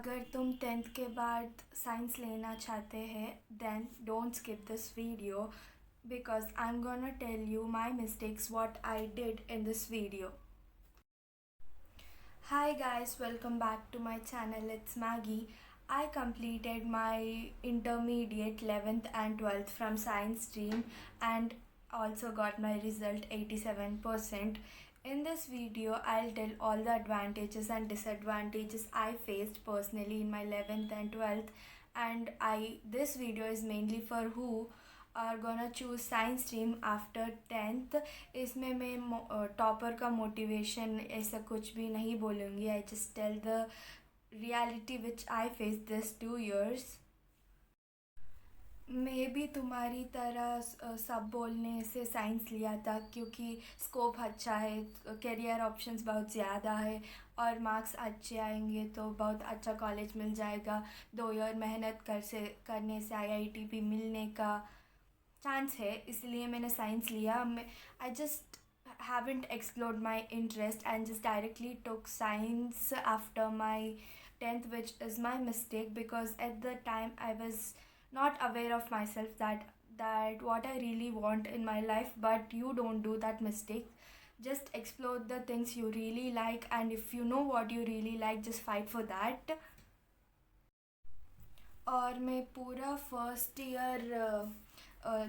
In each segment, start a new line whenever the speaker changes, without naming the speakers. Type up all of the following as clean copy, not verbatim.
अगर तुम 10th के बाद साइंस लेना चाहते हैं then don't skip this video because I'm gonna tell you my mistakes what I did in this video. Hi guys, welcome back to my channel. It's Maggie. I completed my intermediate 11th and 12th from science stream and also got my result 87%. In this video, I'll tell all the advantages and disadvantages I faced personally in my 11th and 12th, and this video is mainly for who are gonna choose science stream after 10th. इसमें मैं topper का motivation ऐसा कुछ भी नहीं बोलूँगी. I just tell the reality which I face this 2 years. मैं भी तुम्हारी तरह सब बोलने से साइंस लिया था क्योंकि स्कोप अच्छा है, करियर ऑप्शंस बहुत ज़्यादा है और मार्क्स अच्छे आएंगे तो बहुत अच्छा कॉलेज मिल जाएगा. 2 year मेहनत करने से आईआईटी भी मिलने का चांस है, इसलिए मैंने साइंस लिया. I just haven't explored my interest and just directly took science after my 10th, which is my mistake because at the time I was not aware of myself that what I really want in my life. But you don't do that mistake. Just explore the things you really like, and if you know what you really like, just fight for that. और मैं पूरा first year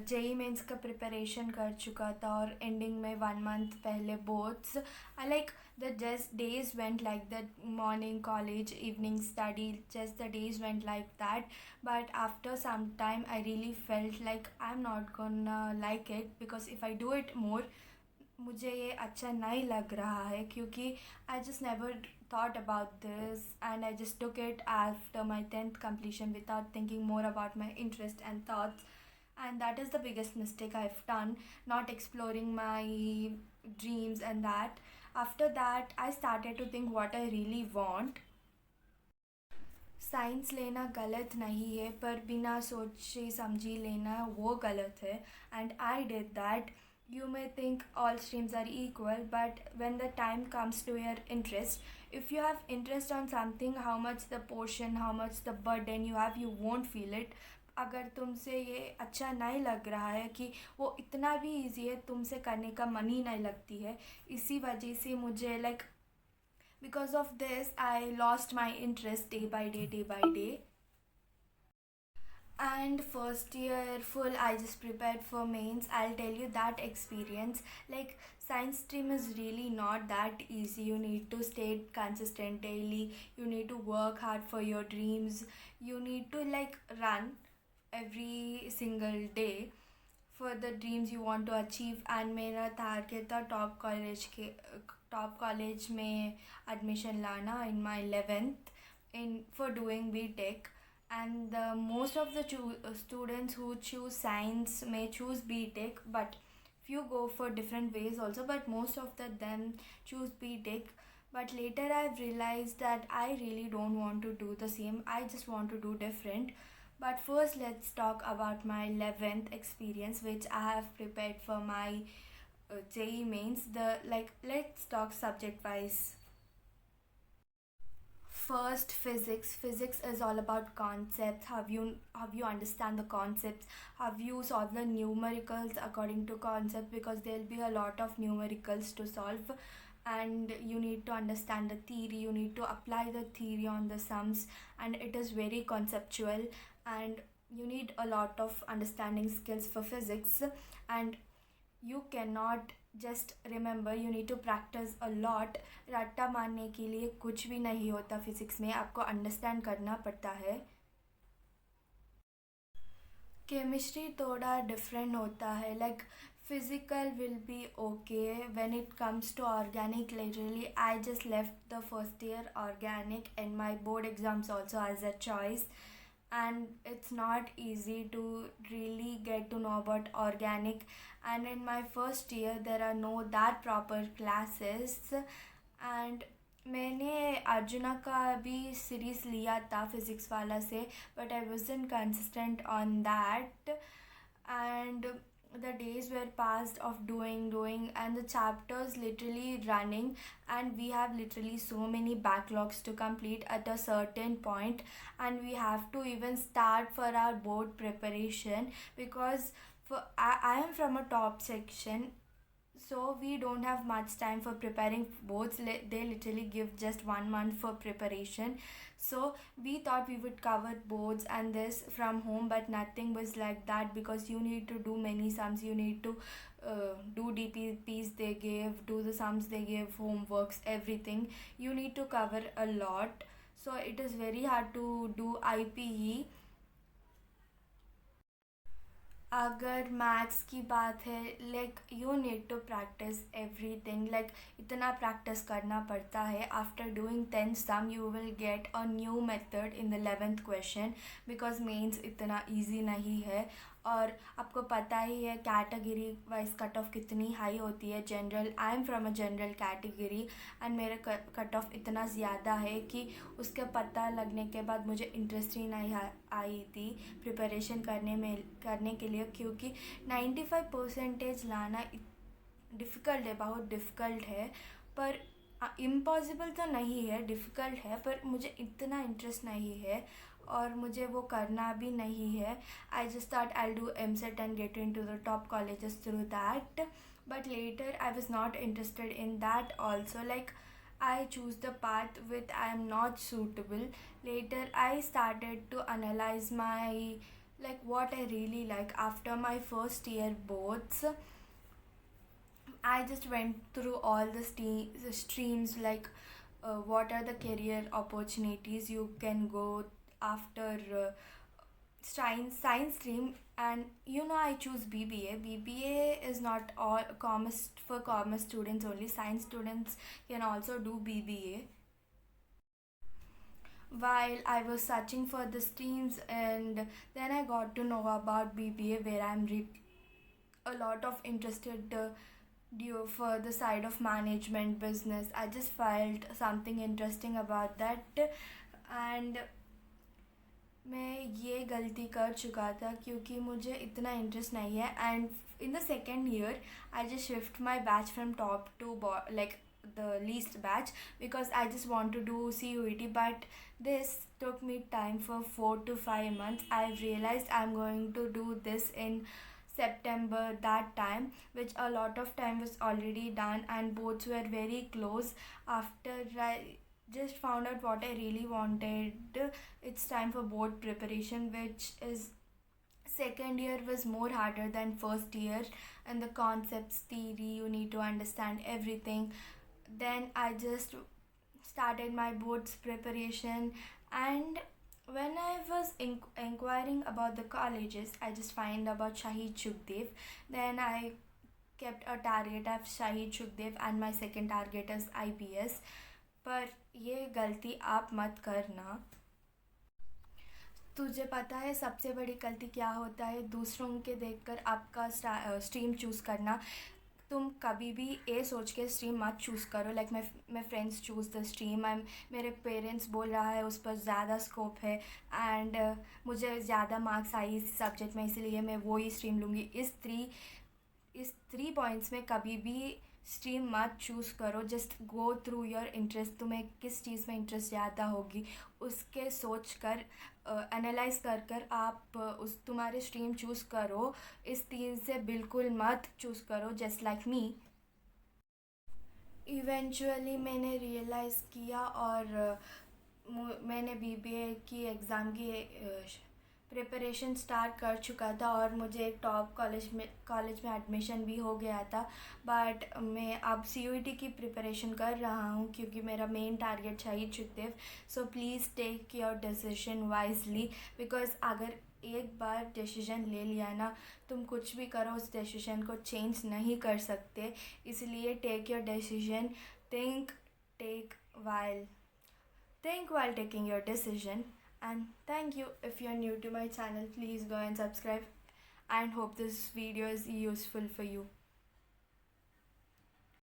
JEE mains का preparation कर चुका था और ending में 1 month पहले boards. I like the just days went like that. Morning college, evening study, just the days went like that. But after some time I really felt like I am not gonna like it because if I do it more मुझे ये अच्छा नहीं लग रहा है क्योंकि I just never thought about this and I just took it after my 10th completion without thinking more about my interest and thoughts, and that is the biggest mistake I've done, not exploring my dreams. And that after that I started to think what I really want. Science लेना गलत नहीं है पर बिना सोचे समझी लेना वो गलत है. And I did that. You may think all streams are equal, but when the time comes to your interest, if you have interest on something, how much the portion, how much the burden you have, you won't feel it. अगर तुमसे ये अच्छा नहीं लग रहा है कि वो इतना भी इजी है, तुमसे करने का मन ही नहीं लगती है. इसी वजह से मुझे like because of this I lost my interest day by day. And first year full I just prepared for mains. I'll tell you that experience, like science stream is really not that easy. You need to stay consistent daily, you need to work hard for your dreams, you need to like run every single day for the dreams you want to achieve. And मेरा target था top college में admission लाना in my 11th in for doing BTech. And the most of the students who choose science may choose BTech, but few go for different ways also, but most of them choose BTech. But later I've realized that I really don't want to do the same, I just want to do different. But first let's talk about my 11th experience which I have prepared for my JEE mains. Let's talk subject wise. First, physics is all about concepts. Have you understand the concepts, have you solve the numericals according to concept, because there will be a lot of numericals to solve and you need to understand the theory, you need to apply the theory on the sums, and it is very conceptual and you need a lot of understanding skills for physics. And you cannot just remember, you need to practice a lot. रट्टा मारने के लिए कुछ भी नहीं होता physics में, आपको अंडरस्टैंड करना पड़ता है. केमिस्ट्री थोड़ा डिफरेंट होता है, like physical will be okay. When it comes to organic, literally I just left the first year organic and my board exams also as a choice. And it's not easy to really get to know about organic. And in my first year there are no that proper classes. And मैंने अर्जुना का भी series लिया था physics वाला से, but I wasn't consistent on that. And the days were passed of doing and the chapters literally running, and we have literally so many backlogs to complete at a certain point, and we have to even start for our board preparation because I am from a top section, so we don't have much time for preparing boards. They literally give just 1 month for preparation. So we thought we would cover boards and this from home, but nothing was like that because you need to do many sums. You need to do DPPs they gave, do the sums they gave, homeworks, everything. You need to cover a lot. So it is very hard to do IPE. अगर maths की बात है, like you need to practice everything, like इतना practice करना पड़ता है. After doing 10 some you will get a new method in the 11th question, because mains इतना easy नहीं है. और आपको पता ही है कैटेगरी वाइज कट ऑफ कितनी हाई होती है. General, I am from a general category and मेरे कट ऑफ इतना ज़्यादा है कि उसके पता लगने के बाद मुझे इंटरेस्ट ही नहीं आई थी प्रिपरेशन करने के लिए, क्योंकि 95% लाना डिफ़िकल्ट है, बहुत डिफ़िकल्ट है. पर इम्पॉसिबल तो नहीं है, डिफ़िकल्ट है, पर मुझे इतना इंटरेस्ट नहीं है और मुझे वो करना भी नहीं है. I just thought I do MCET and get into the top colleges through that. But later I was not interested in that also. Like I choose the path with I am not suitable. Later I started to analyze my, like, what I really like. After my first year boards, I just went through all the streams, like what are the career opportunities you can go after science stream. And I choose BBA. BBA is not all commerce, for commerce students only. Science students can also do BBA. While I was searching for the streams, and then I got to know about BBA, where I'm a lot of interested due for the side of management business. I just felt something interesting about that, and मैं ये गलती कर चुका था क्योंकि मुझे इतना interest नहीं है. And in the second year I just shift my batch from top to like the least batch because I just want to do CUET, but this took me time for 4 to 5 months. I've realized I'm going to do this in September that time, which a lot of time was already done and both were very close. After I just found out what I really wanted, it's time for board preparation, which is second year was more harder than first year. And the concepts, theory, you need to understand everything. Then I just started my boards preparation, and when I was inquiring about the colleges, I just find about Shahid Sukhdev. Then I kept a target of Shahid Sukhdev and my second target is IPS. पर ये गलती आप मत करना. तुझे पता है सबसे बड़ी गलती क्या होता है? दूसरों के देखकर आपका स्ट्रीम चूज़ करना. तुम कभी भी ये सोच के स्ट्रीम मत चूज़ करो like my friends choose the stream. मेरे पेरेंट्स बोल रहा है उस पर ज़्यादा स्कोप है एंड मुझे ज़्यादा मार्क्स आई इस सब्जेक्ट में, इसलिए मैं वो ही स्ट्रीम लूँगी. इस थ्री पॉइंट्स में कभी भी स्ट्रीम मत चूज़ करो. Just go through your interest. तुम्हें किस चीज़ में इंटरेस्ट ज़्यादा होगी उसके सोच कर एनालाइज कर आप उस तुम्हारे स्ट्रीम चूज़ करो. इस 3 से बिल्कुल मत चूज़ करो जस्ट लाइक मी. इवेंचुअली मैंने रियलाइज़ किया और मैंने BBA की एग्ज़ाम की प्रिपरेशन स्टार्ट कर चुका था और मुझे एक टॉप कॉलेज में एडमिशन भी हो गया था. बट मैं अब CUET की प्रिपरेशन कर रहा हूँ क्योंकि मेरा main target Shaheed Sukhdev. So please take your decision wisely, because अगर एक बार डिसीजन ले लिया ना, तुम कुछ भी करो उस डिसीजन को चेंज नहीं कर सकते. इसलिए take your decision. think while taking your decision. And thank you. If you're new to my channel, please go and subscribe and hope this video is useful for you.